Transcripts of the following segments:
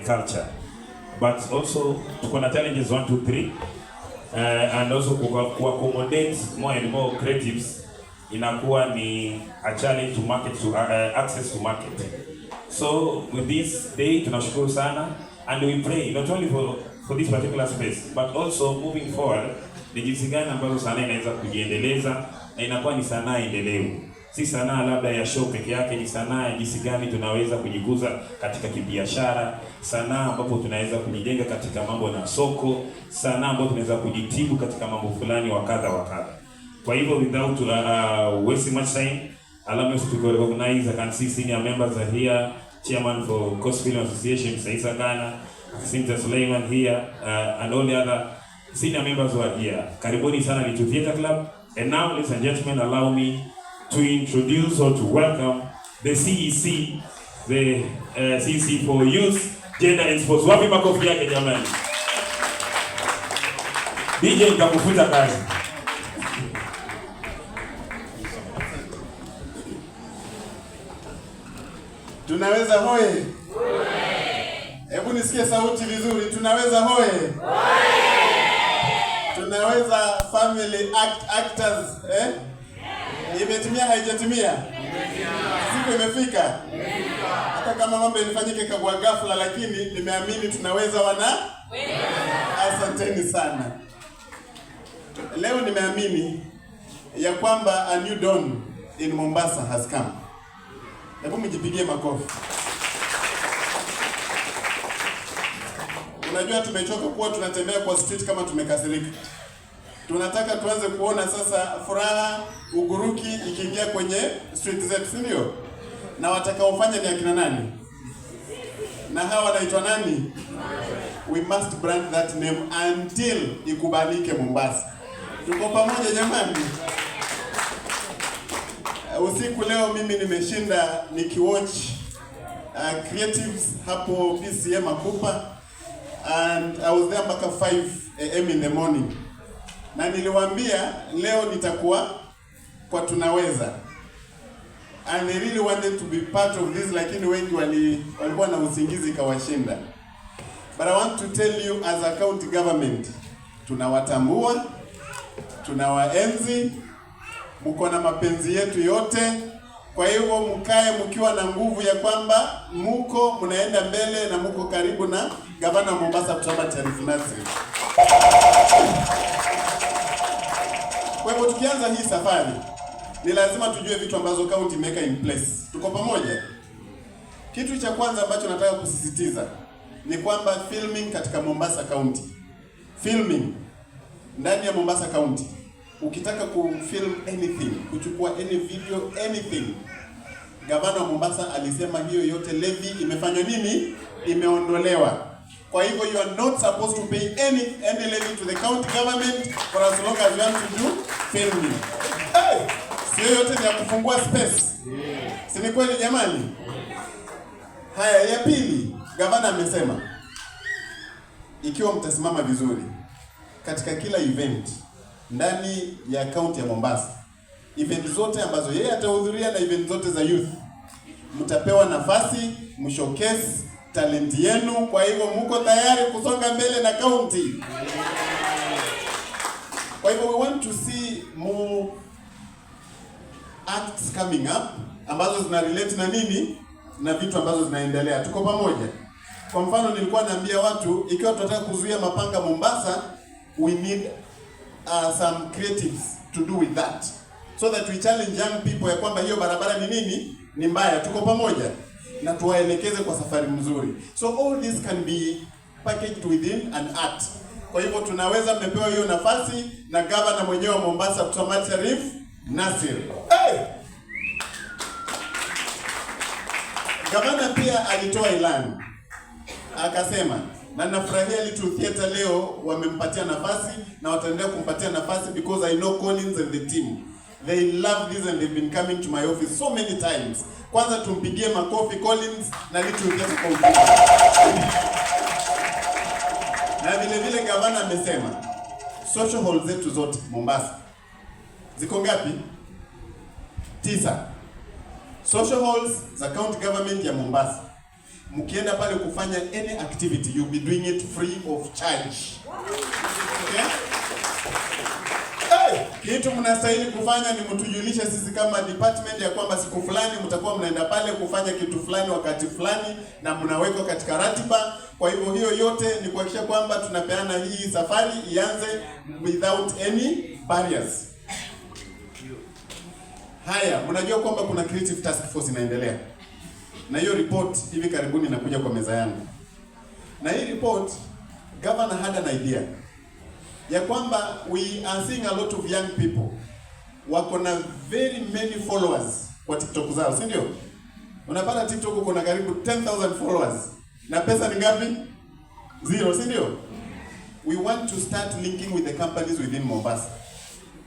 culture. But also tuko na challenges 1 2 3 and also accommodate more and more creatives inakuwa ni a challenge to market to access to market. So with this day tunashukuru sana and we pray not only for this particular space but also moving forward ni jinsi gani ambazo sanaa inaweza kujiendeleza na inakuwa ni sanaa endelevu. Si sanaa labda ya show peke yake, ni sanaa ya jinsi gani tunaweza kujikuza katika kibiashara, sanaa ambapo tunaweza kujijenga katika mambo na soko, sanaa ambapo tunaweza kujitibu katika mambo fulani wa kadha wa kadha. Kwa hivyo without wasting much time, allow me to recognize, I can see senior members are here, Chairman for Coast Film Association, Saisa Ghana, Cynthia Suleiman here, and all the other senior members who are here. Karibuni sana Litu Theatre Club. And now, ladies and gentlemen, allow me to introduce or to welcome the CEC, the CEC for Youth, Gender and Sports. Wapi makofi yake jamani. DJ nitakufuta kazi. Tunaweza hoye. Hebu nisikie sauti vizuri. Tunaweza hoye. Tunaweza family actors, Imetimia haijatimia? Siku imefika. Hata kama mambo yalifanyike kwa ghafla, lakini nimeamini tunaweza Asanteni sana. Leo nimeamini ya kwamba a new dawn in Mombasa has come. Hebu mjipigie makofi. Unajua tumechoka kuwa tunatembea kwa street kama tumekasirika. Tunataka tuanze kuona sasa furaha, uguruki ikiingia kwenye street zetu, si ndio? Na watakaofanya ni akina nani? Na hawa wanaitwa nani? We must brand that name until ikubalike Mombasa. Tuko pamoja jamani? Usiku leo mimi nimeshinda nikiwatch creatives hapo PCM Akupa, and I was there mpaka 5 AM in the morning. Na niliwaambia leo nitakuwa kwa tunaweza. And they really wanted to be part of this, lakini wengi walikuwa na usingizi kawashinda. But I want to tell you as a county government, tunawatambua, tunawaenzi, mko na mapenzi yetu yote. Kwa hivyo mkae mkiwa na nguvu ya kwamba mko mnaenda mbele na mko karibu na gavana wa Mombasa Abdulswamad Sharif Nassir. Kwa hivyo tukianza hii safari, ni lazima tujue vitu ambazo county imeweka in place. Tuko pamoja? Kitu cha kwanza ambacho nataka kusisitiza ni kwamba filming katika Mombasa County. Filming ndani ya Mombasa County. Ukitaka kufilm anything, kuchukua any video, anything, gavana wa Mombasa alisema hiyo yote levy imefanywa nini? Imeondolewa. Kwa hivyo you are not supposed to pay any levy to the county government for as long as you want to do filming. Sio yote ni ya kufungua space. Si ni kweli jamani? Haya, ya pili, gavana amesema ikiwa mtasimama vizuri katika kila event ndani ya county ya Mombasa, event zote ambazo yeye atahudhuria na event zote za youth, mtapewa nafasi mshowcase talent yenu. Kwa hivyo mko tayari kusonga mbele na county. Kwa hivyo we want to see more acts coming up ambazo zina relate na nini, na vitu ambazo zinaendelea. Tuko pamoja? Kwa mfano nilikuwa naambia watu, ikiwa tunataka kuzuia mapanga Mombasa, we need some creatives to do with that, so that we challenge young people ya kwamba hiyo barabara ni nini, ni mbaya. Tuko pamoja? Na tuwaelekeze kwa safari mzuri. So all this can be packaged within an art. Kwa hivyo tunaweza, mmepewa hiyo nafasi na gavana mwenyewe wa Mombasa Abdulswamad Sharif Nassir. Gavana pia alitoa ilani. Akasema, na nafurahia Litu Theatre leo wamempatia nafasi na wataendelea kumpatia nafasi, because I know Collins and the team, they love this and they've been coming to my office so many times. Kwanza tumpigie makofi Collins na Litu Theatre kwa ufupi. Na vile vile gavana amesema social halls zetu zote Mombasa ziko ngapi? 9. Social halls za county government ya Mombasa. mkienda pale kufanya any activity, you'll be doing it free of charge. Okay? Kitu mnastahili kufanya ni mtujulishe sisi kama department ya kwamba siku fulani mtakuwa mnaenda pale kufanya kitu fulani wakati fulani na mnawekwa katika ratiba. Kwa hivyo hiyo yote ni kuhakikisha kwamba tunapeana hii safari ianze without any barriers. Haya, mnajua kwamba kuna creative task force inaendelea. Na hiyo report hivi karibuni inakuja kwa meza yangu. Na hii report, governor had an idea ya kwamba we are seeing a lot of young people wako na very many followers kwa TikTok zao, si ndio? Unapata TikTok uko na karibu 10,000 followers. Na pesa ni ngapi? Zero, si ndio? We want to start linking with the companies within Mombasa,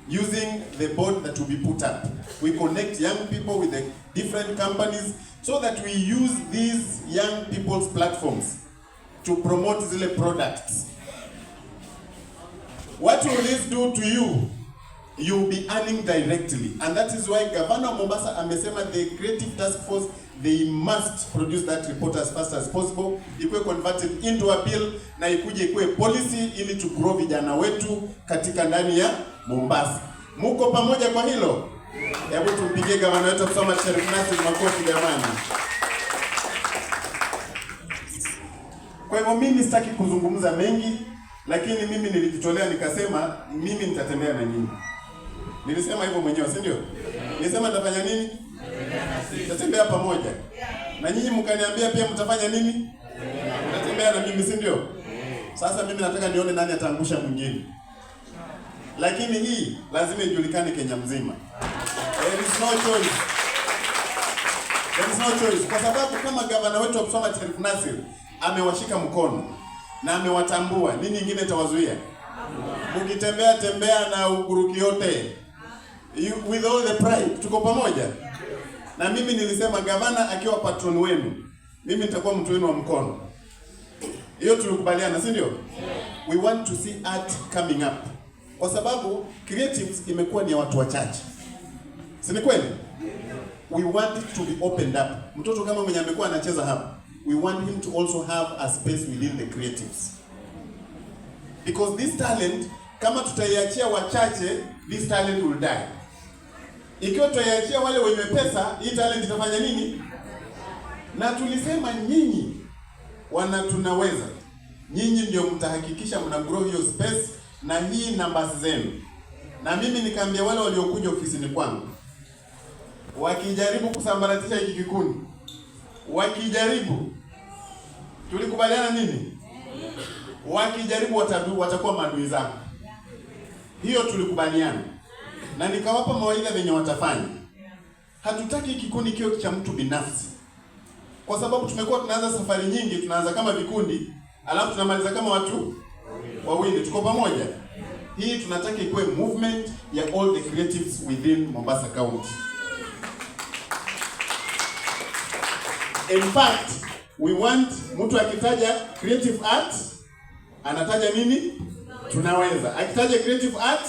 using the board that will be put up. We connect young people with the different companies so that we use these young people's platforms to promote zile products. What will this do to you? You'll be earning directly. And that is why Governor Mombasa amesema the creative task force, they must produce that report as fast as possible. Ikuwe converted into a bill na ikuje ikuwe policy ili to grow vijana wetu katika ndani ya Mombasa. Muko pamoja kwa hilo? Hebu tumpigie gavana wetu kusoma Sheriff Nasir makofi jamani. Kwa hivyo mimi sitaki kuzungumza mengi, lakini mimi nilijitolea nikasema mimi nitatembea na nyinyi. Nilisema hivyo mwenyewe, si ndio? Nilisema nitafanya nini? Tutatembea pamoja. Na nyinyi mkaniambia pia mtafanya nini? Mtatembea na mimi, si ndio? Sasa mimi nataka nione nani ataangusha mwingine. Lakini hii lazima ijulikane Kenya mzima. There is no choice. There is no choice. Kwa sababu kama gavana wetu Abdulswamad Sharif Nassir amewashika mkono na amewatambua, nini nyingine itawazuia? Mkitembea tembea na uguruki yote. With all the pride, tuko pamoja. Na mimi nilisema gavana akiwa patron wenu, mimi nitakuwa mtu wenu wa mkono. Hiyo tulikubaliana, si ndio? We want to see art coming up. Kwa sababu creatives imekuwa ni ya watu wachache. Si ni kweli? We want it to be opened up. Mtoto kama mwenye amekuwa anacheza hapa, we want him to also have a space within the creatives. Because this talent, kama tutaiachia wachache, this talent will die. Ikiwa tutaiachia wale wenye pesa, hii talent itafanya nini? Na tulisema nyinyi tunaweza. Nyinyi ndio mtahakikisha mna grow hiyo space na hii numbers zenu. Na mimi nikaambia wale waliokuja ofisini kwangu, wakijaribu kusambaratisha hiki kikundi, wakijaribu, tulikubaliana nini? Wakijaribu watakuwa maadui zangu. Hiyo tulikubaliana. Na nikawapa mawaidha venye watafanya. Hatutaki kikundi kio cha mtu binafsi. Kwa sababu tumekuwa tunaanza safari nyingi, tunaanza kama vikundi, alafu tunamaliza kama watu wawili. Tuko pamoja? Hii tunataka ikuwe movement ya all the creatives within Mombasa County. In fact, we want mtu akitaja creative art, anataja nini? Tunaweza. Akitaja creative art,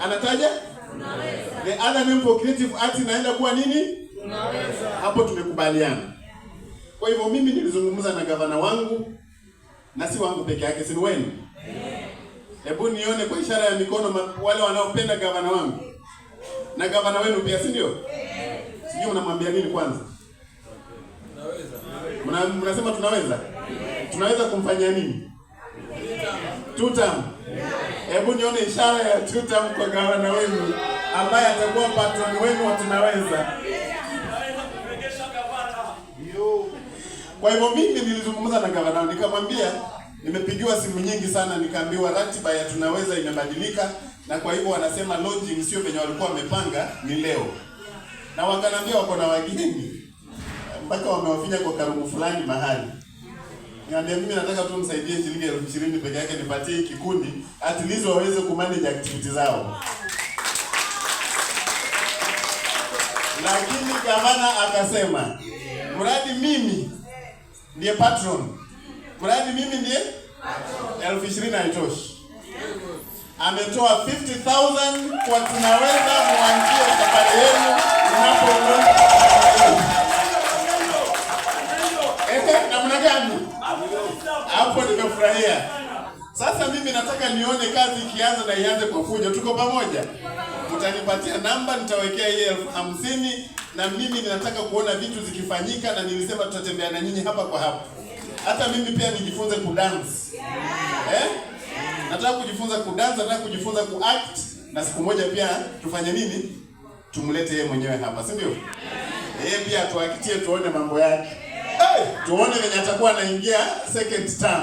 anataja tunaweza. The other name for creative art inaenda kuwa nini? Tunaweza. Hapo tumekubaliana. Kwa hivyo mimi nilizungumza na gavana wangu, na si wangu peke yake, si wenu. Hebu nione kwa ishara ya mikono wale wanaopenda gavana wangu. Na gavana wenu pia, si ndio? Sijui unamwambia nini kwanza? Tunaweza. Mnasema tunaweza? Tunaweza kumfanyia nini? Tutam. Hebu nione ishara ya tutam kwa gavana wenu ambaye atakuwa patron wenu wa tunaweza. Kwa hivyo mimi nilizungumza na gavana, nikamwambia nimepigiwa simu nyingi sana, nikaambiwa ratiba ya tunaweza imebadilika, na kwa hivyo wanasema launching sio venye walikuwa wamepanga, ni leo. Na wakanambia wako na wageni mpaka wamewafinya kwa karibu fulani mahali. Niambia mimi nataka tu msaidie shilingi 20,000 peke yake nipatie kikundi at least waweze kumanage activities zao. Lakini gavana akasema, mradi mimi ndiye patron. Mradi mimi ndiye patron. 20,000 haitoshi. Ametoa 50,000 kwa tunaweza muanzie safari yenu unapoondoka. mnafurahia. Sasa mimi nataka nione kazi ikianza na ianze kwa fujo. Tuko pamoja? Mtanipatia namba, nitawekea hii 50,000 na mimi ninataka kuona vitu zikifanyika, na nilisema tutatembea na nyinyi hapa kwa hapa. Hata mimi pia nijifunze kudance. Nataka kujifunza kudance, nataka kujifunza kuact, na siku moja pia tufanye nini? Tumlete yeye mwenyewe hapa, si ndio? Yeye pia tuakitie tuone mambo yake. Tuone venye atakuwa anaingia second term.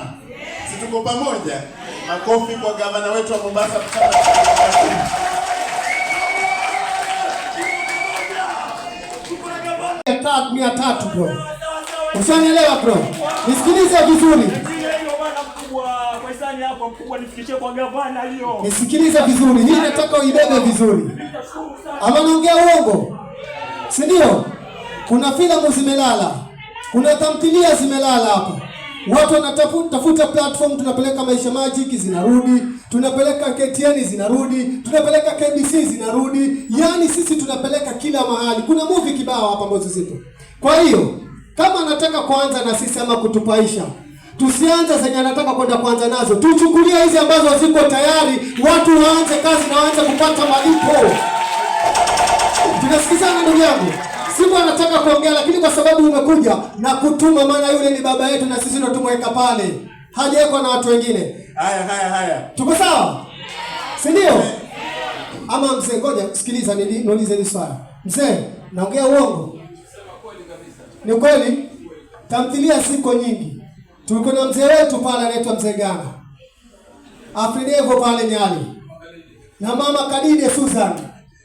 Si tuko pamoja? Makofi kwa gavana wetu wa Mombasa. Mia tatu bro. Usanielewa bro? Nisikilize vizuri. Nisikilize vizuri. Hii nataka uibebe vizuri. Ama naongea uongo? Si ndio? Kuna filamu zimelala. Kuna tamthilia zimelala hapa. Watu wanatafuta platform, tunapeleka Maisha Magic zinarudi, tunapeleka KTN zinarudi, tunapeleka KBC zinarudi. Yaani sisi tunapeleka kila mahali. Kuna movie kibao hapa ambazo zipo. Kwa hiyo, kama anataka kuanza na sisi ama kutupaisha, tusianze zenye anataka kwenda kuanza nazo. Tuchukulie hizi ambazo ziko tayari, watu waanze kazi na waanze kupata malipo. Tunasikizana ndugu yangu? Siku anataka kuongea, lakini kwa sababu umekuja na kutuma, maana yule ni baba yetu na sisi ndo tumweka pale. Hajawekwa na watu wengine. Haya. Tuko sawa? Si ndio? Ama mzee, ngoja sikiliza niulize hili swali. Mzee, naongea uongo? Ni kweli? Tamthilia siko nyingi. Tulikuwa na mzee wetu pale anaitwa Mzee Gana. Afridevo pale Nyali. Na mama Kadide Susan.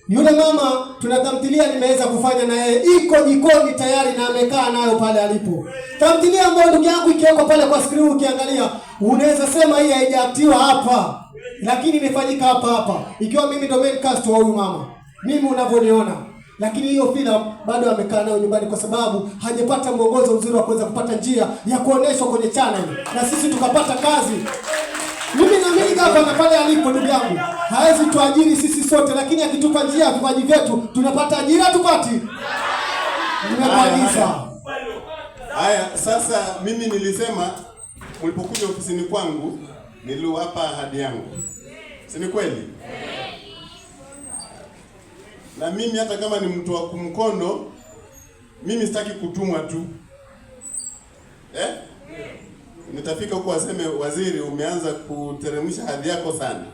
Yule mama tunatamthilia nimeweza kufanya na yeye, iko jikoni tayari na amekaa nayo pale alipo. Tamthilia ambayo ndugu yangu ikiwekwa pale kwa screen ukiangalia, unaweza sema hii haijaaktiwa hapa, lakini imefanyika hapa. Ikiwa mimi ndo main cast wa huyu mama. Mimi unavyoniona. Lakini hiyo filamu bado amekaa nayo nyumbani kwa sababu hajapata mwongozo mzuri wa kuweza kupata njia ya kuoneshwa kwenye channel. Na sisi tukapata kazi. Mimi naamini hapa na pale alipo ndugu yangu. Hawezi tuajiri sisi sote, lakini akitupa njia ya vipaji vyetu tunapata ajira tupati. Nimekuagiza. Haya, sasa mimi nilisema mlipokuja ofisini kwangu niliwapa ahadi yangu. Si ni kweli? Na mimi hata kama ni mtu wa kumkono, mimi sitaki kutumwa tu. Nitafika huko waseme, waziri umeanza kuteremsha hadhi yako sana.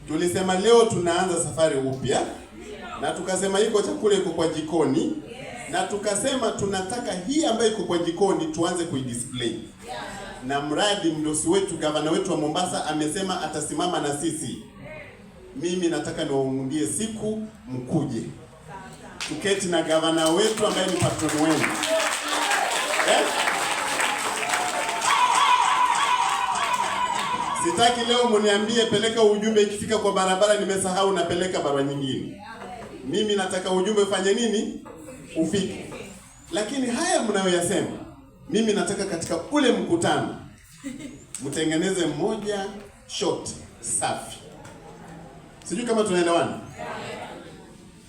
Tulisema leo tunaanza safari upya, na tukasema iko chakula iko kwa jikoni, na tukasema tunataka hii ambayo iko kwa jikoni tuanze kuidisplay. Na mradi mdosi wetu gavana wetu wa Mombasa amesema atasimama na sisi. Mimi nataka niwaundie siku mkuje. Tuketi na gavana wetu ambaye ni patron wenu. Sitaki leo mniambie peleka ujumbe, ikifika kwa barabara nimesahau napeleka barua nyingine. Mimi nataka ujumbe ufanye nini? Ufike. Lakini haya mnayoyasema, mimi nataka katika ule mkutano mtengeneze moja short safi. Sijui kama tunaelewana.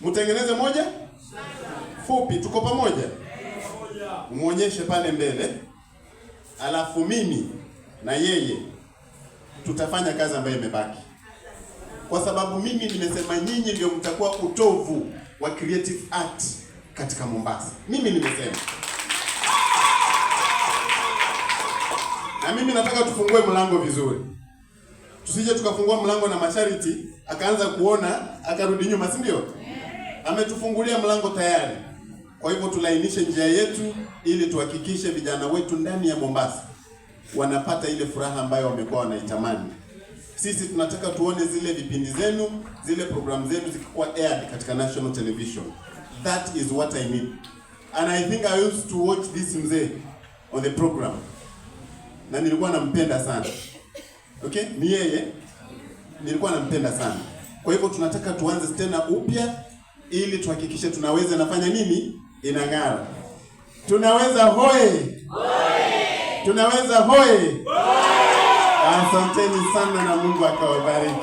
Mtengeneze moja fupi, tuko pamoja? Muonyeshe pale mbele. Alafu mimi na yeye tutafanya kazi ambayo imebaki. Kwa sababu mimi nimesema nyinyi ndio mtakuwa utovu wa creative art katika Mombasa. Mimi nimesema. Na mimi nataka tufungue mlango vizuri. Tusije tukafungua mlango na Mashariti akaanza kuona akarudi nyuma, si ndio? Ametufungulia mlango tayari. Kwa hivyo tulainishe njia yetu ili tuhakikishe vijana wetu ndani ya Mombasa wanapata ile furaha ambayo wamekuwa wanaitamani. Sisi tunataka tuone zile vipindi zenu, zile program zenu zikikuwa aired katika national television. That is what I need. And I think I used to watch this mzee on the program. Na nilikuwa nampenda sana. Okay? Ni yeye. Nilikuwa nampenda sana. Kwa hivyo tunataka tuanze tena upya ili tuhakikishe tunaweza nafanya nini? Inang'ara. Tunaweza hoe. Tunaweza hoe. Asanteni sana na Mungu akawabariki.